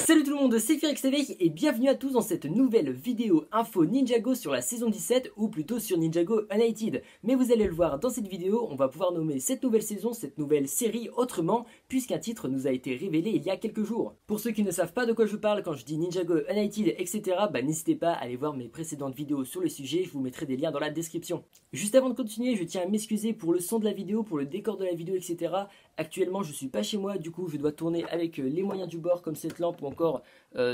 Salut tout le monde, c'est FirexTV et bienvenue à tous dans cette nouvelle vidéo info Ninjago sur la saison 17 ou plutôt sur Ninjago Unlimited. Mais vous allez le voir dans cette vidéo, on va pouvoir nommer cette nouvelle saison, cette nouvelle série autrement puisqu'un titre nous a été révélé il y a quelques jours. Pour ceux qui ne savent pas de quoi je parle quand je dis Ninjago Unlimited etc, n'hésitez pas à aller voir mes précédentes vidéos sur le sujet, je vous mettrai des liens dans la description. Juste avant de continuer, je tiens à m'excuser pour le son de la vidéo, pour le décor de la vidéo etc. Actuellement je suis pas chez moi, du coup je dois tourner avec les moyens du bord comme cette lampe ou encore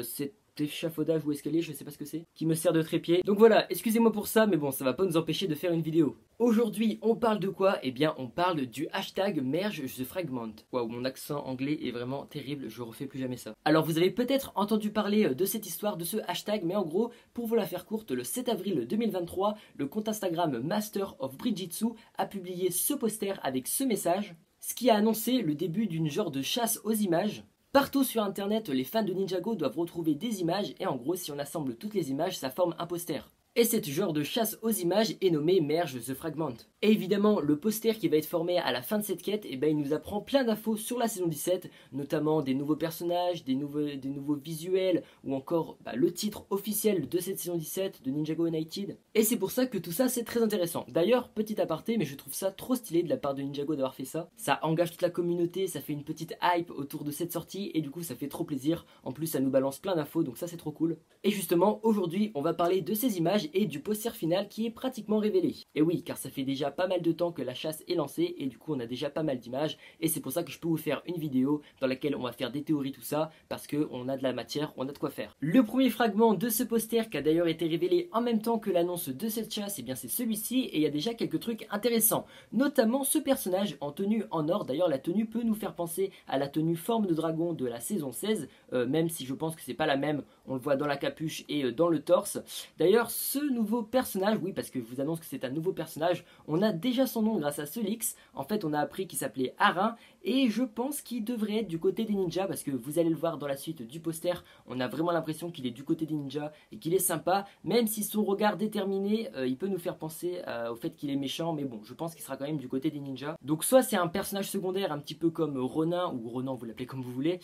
cet échafaudage ou escalier, je sais pas ce que c'est, qui me sert de trépied. Donc voilà, excusez-moi pour ça, mais bon, ça va pas nous empêcher de faire une vidéo. Aujourd'hui, on parle de quoi? Eh bien, on parle du hashtag Merge the Fragment. Waouh, mon accent anglais est vraiment terrible, je refais plus jamais ça. Alors, vous avez peut-être entendu parler de cette histoire, de ce hashtag, mais en gros, pour vous la faire courte, le 7 avril 2023, le compte Instagram Master of Bridjitsu a publié ce poster avec ce message, ce qui a annoncé le début d'une genre de chasse aux images. Partout sur internet, les fans de Ninjago doivent retrouver des images et en gros, si on assemble toutes les images, ça forme un poster. Et cette genre de chasse aux images est nommée Merge the Fragment. Et évidemment, le poster qui va être formé à la fin de cette quête, il nous apprend plein d'infos sur la saison 17, notamment des nouveaux personnages, des nouveaux visuels, ou encore le titre officiel de cette saison 17 de Ninjago Unlimited. Et c'est pour ça que tout ça c'est très intéressant. D'ailleurs, petit aparté, mais je trouve ça trop stylé de la part de Ninjago d'avoir fait ça. Ça engage toute la communauté, ça fait une petite hype autour de cette sortie, et du coup ça fait trop plaisir. En plus ça nous balance plein d'infos, donc ça c'est trop cool. Et justement, aujourd'hui, on va parler de ces images et du poster final qui est pratiquement révélé. Et oui, car ça fait déjà pas mal de temps que la chasse est lancée et du coup on a déjà pas mal d'images et c'est pour ça que je peux vous faire une vidéo dans laquelle on va faire des théories tout ça parce qu'on a de la matière, on a de quoi faire. Le premier fragment de ce poster qui a d'ailleurs été révélé en même temps que l'annonce de cette chasse, et bien c'est celui-ci et il y a déjà quelques trucs intéressants, notamment ce personnage en tenue en or. D'ailleurs la tenue peut nous faire penser à la tenue forme de dragon de la saison 16, même si je pense que c'est pas la même, on le voit dans la capuche et dans le torse. D'ailleurs ce nouveau personnage, oui parce que je vous annonce que c'est un nouveau personnage, on a déjà son nom grâce à ce leaks. En fait on a appris qu'il s'appelait Arin et je pense qu'il devrait être du côté des ninjas parce que vous allez le voir dans la suite du poster, on a vraiment l'impression qu'il est du côté des ninjas et qu'il est sympa, même si son regard déterminé il peut nous faire penser au fait qu'il est méchant, mais bon je pense qu'il sera quand même du côté des ninjas. Donc soit c'est un personnage secondaire un petit peu comme Ronin ou Ronan, vous l'appelez comme vous voulez,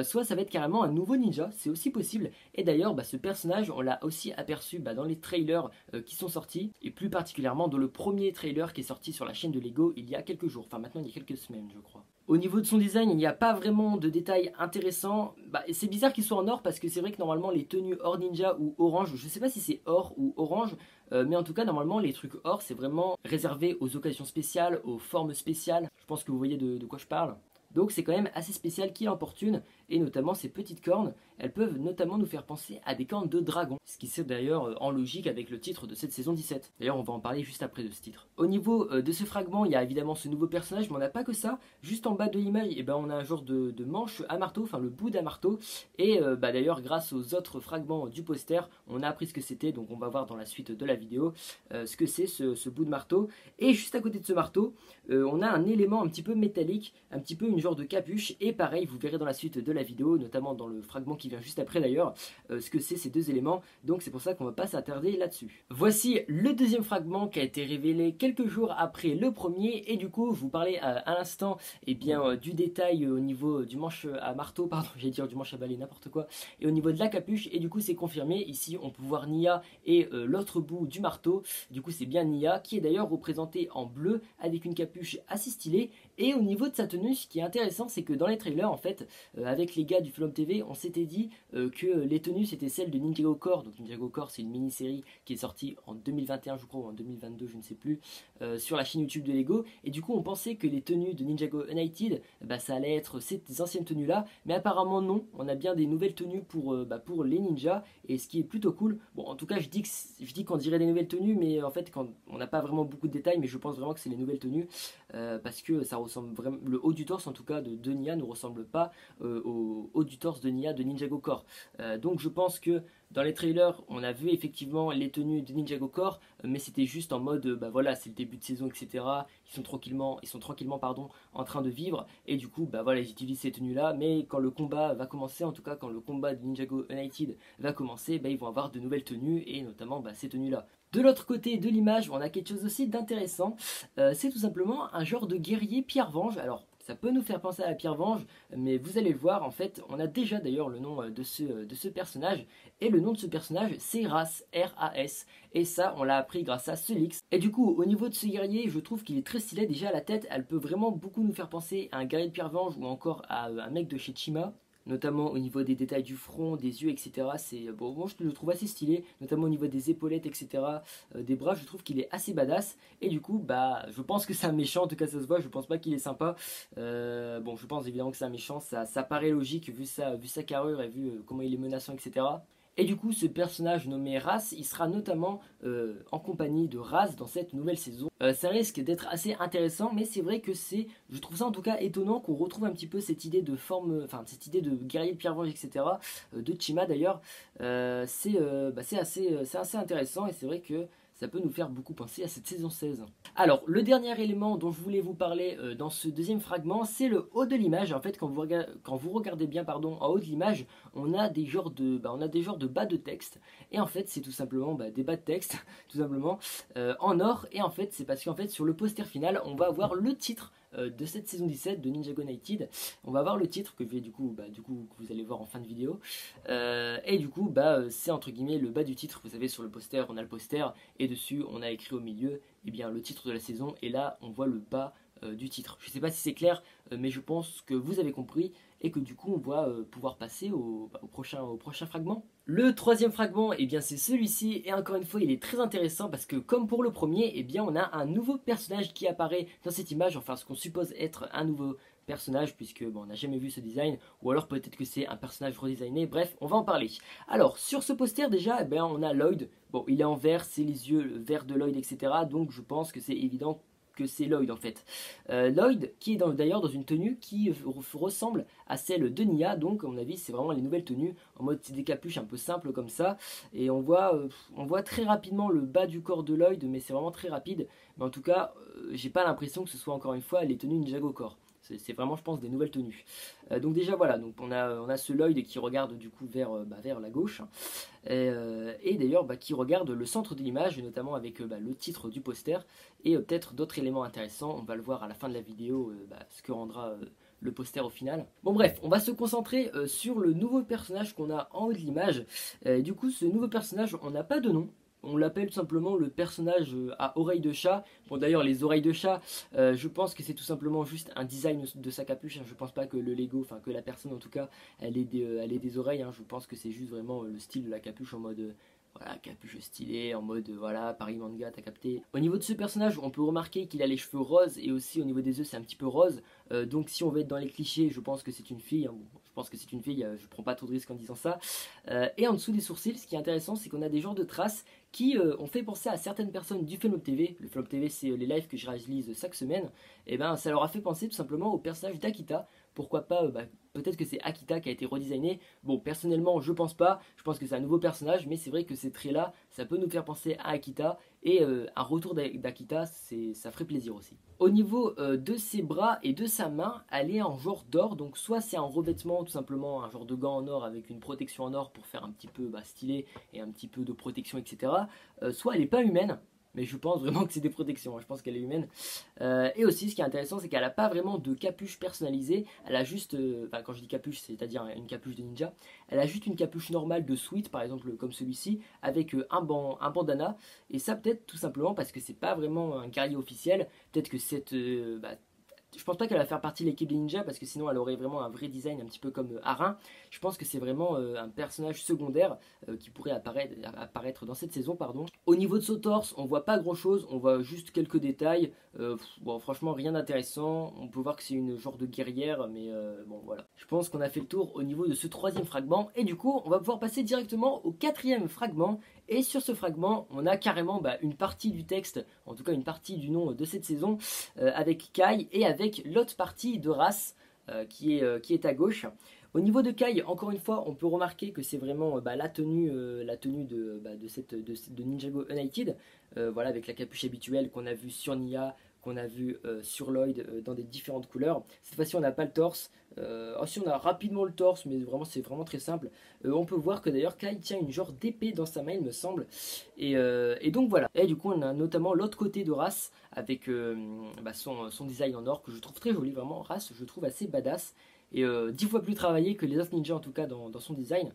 soit ça va être carrément un nouveau ninja, c'est aussi possible. Et d'ailleurs ce personnage on l'a aussi aperçu dans les trailers qui sont sortis et plus particulièrement dans le premier trailer qui est sorti sur la chaîne de Lego il y a quelques jours, enfin maintenant il y a quelques semaines je crois. Au niveau de son design, il n'y a pas vraiment de détails intéressants. C'est bizarre qu'il soit en or parce que c'est vrai que normalement les tenues or ninja ou orange, je sais pas si c'est or ou orange, mais en tout cas normalement les trucs or c'est vraiment réservé aux occasions spéciales, aux formes spéciales. Je pense que vous voyez de quoi je parle. Donc c'est quand même assez spécial qu'il emporte une, et notamment ces petites cornes, elles peuvent notamment nous faire penser à des cornes de dragon, ce qui c'est d'ailleurs en logique avec le titre de cette saison 17. D'ailleurs on va en parler juste après de ce titre. Au niveau de ce fragment, il y a évidemment ce nouveau personnage, mais on n'a pas que ça. Juste en bas de l'image, on a un genre de manche à marteau, enfin le bout d'un marteau, et d'ailleurs grâce aux autres fragments du poster, on a appris ce que c'était, donc on va voir dans la suite de la vidéo ce que c'est ce bout de marteau. Et juste à côté de ce marteau, on a un élément un petit peu métallique, un petit peu une genre de capuche, et pareil vous verrez dans la suite de la vidéo, notamment dans le fragment qui vient juste après d'ailleurs, ce que c'est ces deux éléments, donc c'est pour ça qu'on va pas s'attarder là-dessus. Voici le deuxième fragment qui a été révélé quelques jours après le premier, et du coup je vous parlais à l'instant du détail au niveau du manche à marteau, pardon j'allais dire du manche à balai, n'importe quoi, et au niveau de la capuche, et du coup c'est confirmé, ici on peut voir Nya et l'autre bout du marteau, du coup c'est bien Nya qui est d'ailleurs représenté en bleu avec une capuche assez stylée. Et au niveau de sa tenue, ce qui est intéressant, c'est que dans les trailers, en fait, avec les gars du Flom TV, on s'était dit que les tenues c'était celles de Ninjago Core. Donc Ninjago Core, c'est une mini-série qui est sortie en 2021, je crois, ou en 2022, je ne sais plus, sur la chaîne YouTube de Lego. Et du coup, on pensait que les tenues de Ninjago Unlimited, ça allait être ces anciennes tenues-là. Mais apparemment, non. On a bien des nouvelles tenues pour les ninjas, et ce qui est plutôt cool. Bon, en tout cas, je dis qu'on dirait des nouvelles tenues, mais en fait, quand on n'a pas vraiment beaucoup de détails, mais je pense vraiment que c'est les nouvelles tenues, parce que ça ressemble vraiment, le haut du torse en tout cas de Nya ne ressemble pas au haut du torse de Nya de Ninjago Core. Donc je pense que dans les trailers on a vu effectivement les tenues de Ninjago Core, mais c'était juste en mode voilà c'est le début de saison etc. Ils sont tranquillement en train de vivre, et du coup voilà ils utilisent ces tenues là, mais quand le combat va commencer, en tout cas quand le combat de Ninjago Unlimited va commencer, ils vont avoir de nouvelles tenues, et notamment ces tenues là. De l'autre côté de l'image, on a quelque chose aussi d'intéressant, c'est tout simplement un genre de guerrier Pierre-Vange. Alors ça peut nous faire penser à la Pierre Vange, mais vous allez le voir, en fait, on a déjà d'ailleurs le nom de ce personnage, et le nom de ce personnage, c'est Ras, R-A-S, et ça, on l'a appris grâce à Celix. Et du coup, au niveau de ce guerrier, je trouve qu'il est très stylé. Déjà, la tête, elle peut vraiment beaucoup nous faire penser à un guerrier de Pierre Vange, ou encore à un mec de chez Chima, notamment au niveau des détails du front, des yeux, etc. C'est bon, moi je le trouve assez stylé, notamment au niveau des épaulettes, etc. Des bras, je trouve qu'il est assez badass. Et du coup, bah, je pense que c'est un méchant. En tout cas, ça se voit. Je pense pas qu'il est sympa. Bon, je pense évidemment que c'est un méchant. Ça paraît logique vu sa carrure et vu comment il est menaçant, etc. Et du coup, ce personnage nommé Ras, il sera notamment en compagnie de Raz dans cette nouvelle saison. Ça risque d'être assez intéressant, mais c'est vrai que je trouve ça en tout cas étonnant qu'on retrouve un petit peu cette idée de forme, enfin cette idée de guerrier de Pierre Vange, etc. De Chima d'ailleurs. C'est assez intéressant et c'est vrai que ça peut nous faire beaucoup penser à cette saison 16. Alors, le dernier élément dont je voulais vous parler dans ce deuxième fragment, c'est le haut de l'image. En fait, quand vous regardez bien en haut de l'image, on a des genres de bas de texte. Et en fait, c'est tout simplement des bas de texte, tout simplement, en or. Et en fait, c'est parce qu'en fait, sur le poster final, on va avoir le titre de cette saison 17 de Ninjago United. On va voir le titre que que vous allez voir en fin de vidéo. Et du coup, c'est entre guillemets le bas du titre. Vous savez, sur le poster, on a le poster et dessus, on a écrit au milieu le titre de la saison. Et là, on voit le bas du titre. Je ne sais pas si c'est clair, mais je pense que vous avez compris et que du coup, on va pouvoir passer au prochain fragment. Le troisième fragment, c'est celui-ci, et encore une fois, il est très intéressant parce que comme pour le premier, on a un nouveau personnage qui apparaît dans cette image, enfin ce qu'on suppose être un nouveau personnage, puisque on n'a jamais vu ce design, ou alors peut-être que c'est un personnage redesigné, bref, on va en parler. Alors, sur ce poster déjà, on a Lloyd, bon, il est en vert, c'est les yeux verts de Lloyd, etc., donc je pense que c'est évident que c'est Lloyd en fait. Lloyd qui est d'ailleurs dans une tenue qui ressemble à celle de Nia, donc à mon avis c'est vraiment les nouvelles tenues en mode des capuches un peu simples comme ça, et on voit très rapidement le bas du corps de Lloyd, mais c'est vraiment très rapide, mais en tout cas j'ai pas l'impression que ce soit encore une fois les tenues Ninjago Corps. C'est vraiment, je pense, des nouvelles tenues. Donc déjà, voilà, donc on a ce Lloyd qui regarde du coup vers la gauche. Et d'ailleurs, qui regarde le centre de l'image, notamment avec le titre du poster. Et peut-être d'autres éléments intéressants. On va le voir à la fin de la vidéo, ce que rendra le poster au final. Bon bref, on va se concentrer sur le nouveau personnage qu'on a en haut de l'image. Du coup, ce nouveau personnage, on n'a pas de nom. On l'appelle tout simplement le personnage à oreilles de chat. Bon d'ailleurs les oreilles de chat, je pense que c'est tout simplement juste un design de sa capuche. Je pense pas que le Lego, enfin que la personne en tout cas, elle ait des oreilles. Je pense que c'est juste vraiment le style de la capuche en mode... voilà, capuche stylée, en mode voilà, Paris Manga, t'as capté. Au niveau de ce personnage, on peut remarquer qu'il a les cheveux roses et aussi au niveau des yeux, c'est un petit peu rose. Donc si on veut être dans les clichés, je pense que c'est une fille. Bon, je pense que c'est une fille, je prends pas trop de risques en disant ça. Et en dessous des sourcils, ce qui est intéressant, c'est qu'on a des genres de traces qui ont fait penser à certaines personnes du Fun Up TV. Le Fun Up TV, c'est les lives que je réalise chaque semaine. Et ça leur a fait penser tout simplement au personnage d'Akita. Pourquoi pas, peut-être que c'est Akita qui a été redesigné. Bon, personnellement, je pense pas. Je pense que c'est un nouveau personnage, mais c'est vrai que ces traits-là, ça peut nous faire penser à Akita. Et un retour d'Akita, ça ferait plaisir aussi. Au niveau de ses bras et de sa main, elle est en genre d'or. Donc soit c'est un revêtement, tout simplement un genre de gant en or avec une protection en or pour faire un petit peu stylé et un petit peu de protection, etc. Soit elle n'est pas humaine. Mais je pense vraiment que c'est des protections, je pense qu'elle est humaine. Et aussi, ce qui est intéressant, c'est qu'elle n'a pas vraiment de capuche personnalisée. Elle a juste, quand je dis capuche, c'est-à-dire une capuche de ninja, elle a juste une capuche normale de sweat, par exemple, comme celui-ci, avec un bandana. Et ça, peut-être tout simplement parce que c'est pas vraiment un guerrier officiel. Peut-être que je pense pas qu'elle va faire partie de l'équipe des ninjas parce que sinon elle aurait vraiment un vrai design un petit peu comme Arin. Je pense que c'est vraiment un personnage secondaire qui pourrait apparaître dans cette saison, pardon. Au niveau de son torse, on voit pas grand chose, on voit juste quelques détails. Bon, franchement, rien d'intéressant. On peut voir que c'est une genre de guerrière, mais bon, voilà. Je pense qu'on a fait le tour au niveau de ce troisième fragment. Et du coup, on va pouvoir passer directement au quatrième fragment. Et sur ce fragment, on a carrément une partie du texte, en tout cas une partie du nom de cette saison, avec Kai et avec l'autre partie de Ras qui est à gauche. Au niveau de Kai, encore une fois, on peut remarquer que c'est vraiment la tenue de Ninjago United, voilà, avec la capuche habituelle qu'on a vue sur Nia, qu'on a vu sur Lloyd dans des différentes couleurs. Cette fois-ci on n'a pas le torse. Ensuite on a rapidement le torse, mais vraiment c'est vraiment très simple. On peut voir que d'ailleurs Kai tient une genre d'épée dans sa main il me semble. Et donc voilà. Et du coup on a notamment l'autre côté de Race avec son design en or que je trouve très joli. Vraiment Race je trouve assez badass. Et 10 fois plus travaillé que les autres ninjas en tout cas dans son design.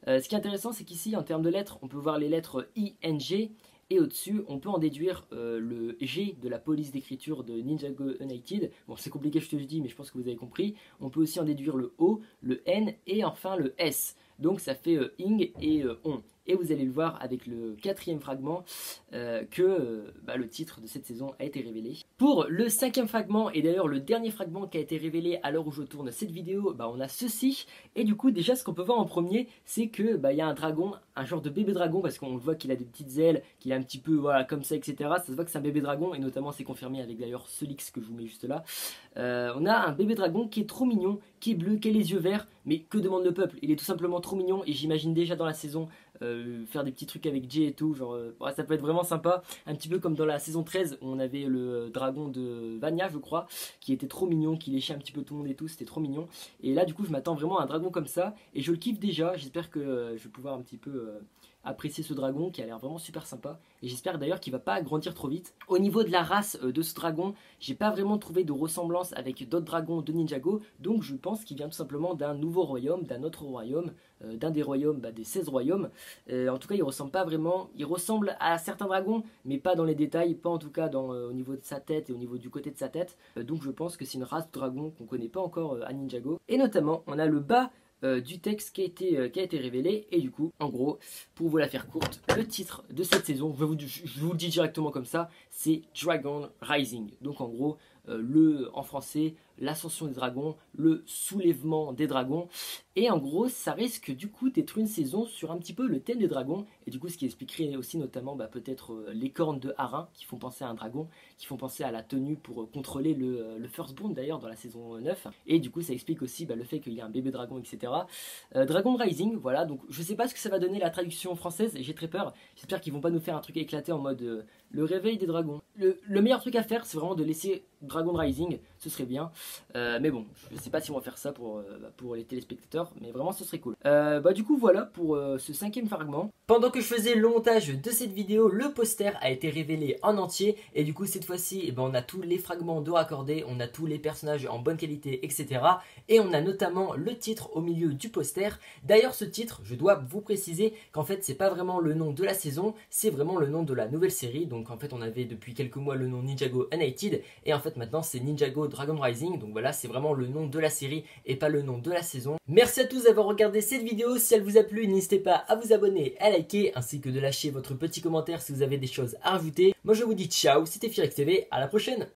Ce qui est intéressant c'est qu'ici en termes de lettres on peut voir les lettres ING. Et au-dessus, on peut en déduire le G de la police d'écriture de Ninjago United. Bon, c'est compliqué, je te le dis, mais je pense que vous avez compris. On peut aussi en déduire le O, le N et enfin le S. Donc ça fait ing et on. Et vous allez le voir avec le 4e fragment que le titre de cette saison a été révélé. Pour le 5e fragment, et d'ailleurs le dernier fragment qui a été révélé à l'heure où je tourne cette vidéo, on a ceci. Et du coup déjà ce qu'on peut voir en premier, c'est que y a un dragon, un genre de bébé dragon, parce qu'on voit qu'il a des petites ailes, qu'il est un petit peu voilà, comme ça, etc. Ça se voit que c'est un bébé dragon, et notamment c'est confirmé avec d'ailleurs ce leaks que je vous mets juste là. On a un bébé dragon qui est trop mignon, qui est bleu, qui a les yeux verts, mais que demande le peuple? Il est tout simplement trop mignon, et j'imagine déjà dans la saison faire des petits trucs avec Jay et tout, genre ça peut être vraiment sympa, un petit peu comme dans la saison 13 où on avait le dragon de Vania je crois, qui était trop mignon, qui léchait un petit peu tout le monde et tout, c'était trop mignon. Et là du coup je m'attends vraiment à un dragon comme ça, et je le kiffe déjà, j'espère que je vais pouvoir un petit peu apprécier ce dragon qui a l'air vraiment super sympa, et j'espère d'ailleurs qu'il va pas grandir trop vite. Au niveau de la race de ce dragon, j'ai pas vraiment trouvé de ressemblance avec d'autres dragons de Ninjago, donc je pense qu'il vient tout simplement d'un nouveau royaume, d'un autre royaume, d'un des royaumes, des 16 royaumes. En tout cas il ressemble pas vraiment, il ressemble à certains dragons, mais pas dans les détails, pas en tout cas au niveau de sa tête et au niveau du côté de sa tête. Donc je pense que c'est une race de dragon qu'on connaît pas encore à Ninjago. Et notamment on a le bas du texte qui a été révélé, et du coup en gros pour vous la faire courte, le titre de cette saison, je vous le dis directement comme ça, c'est Dragon Rising. Donc en gros en français, l'ascension des dragons, le soulèvement des dragons. Et en gros, ça risque du coup d'être une saison sur un petit peu le thème des dragons. Et du coup, ce qui expliquerait aussi notamment peut-être les cornes de Harin qui font penser à un dragon, qui font penser à la tenue pour contrôler le Firstborn d'ailleurs dans la saison 9. Et du coup, ça explique aussi le fait qu'il y a un bébé dragon, etc. Dragon Rising, voilà. Donc je sais pas ce que ça va donner la traduction française, et j'ai très peur. J'espère qu'ils vont pas nous faire un truc éclaté en mode le réveil des dragons. Le meilleur truc à faire, c'est vraiment de laisser Dragon Rising, ce serait bien. Mais bon, je sais pas si on va faire ça pour les téléspectateurs, mais vraiment ce serait cool. Du coup voilà pour ce 5e fragment. Pendant que je faisais le montage de cette vidéo, le poster a été révélé en entier, et du coup cette fois-ci on a tous les fragments de raccordés, on a tous les personnages en bonne qualité, etc. Et on a notamment le titre au milieu du poster. D'ailleurs ce titre, je dois vous préciser qu'en fait c'est pas vraiment le nom de la saison, c'est vraiment le nom de la nouvelle série. Donc en fait on avait depuis quelques mois le nom Ninjago United, et en fait maintenant c'est Ninjago Dragon Rising. Donc voilà, c'est vraiment le nom de la série et pas le nom de la saison. Merci à tous d'avoir regardé cette vidéo. Si elle vous a plu, n'hésitez pas à vous abonner, à liker, ainsi que de lâcher votre petit commentaire si vous avez des choses à rajouter. Moi je vous dis ciao, c'était Firex TV, à la prochaine.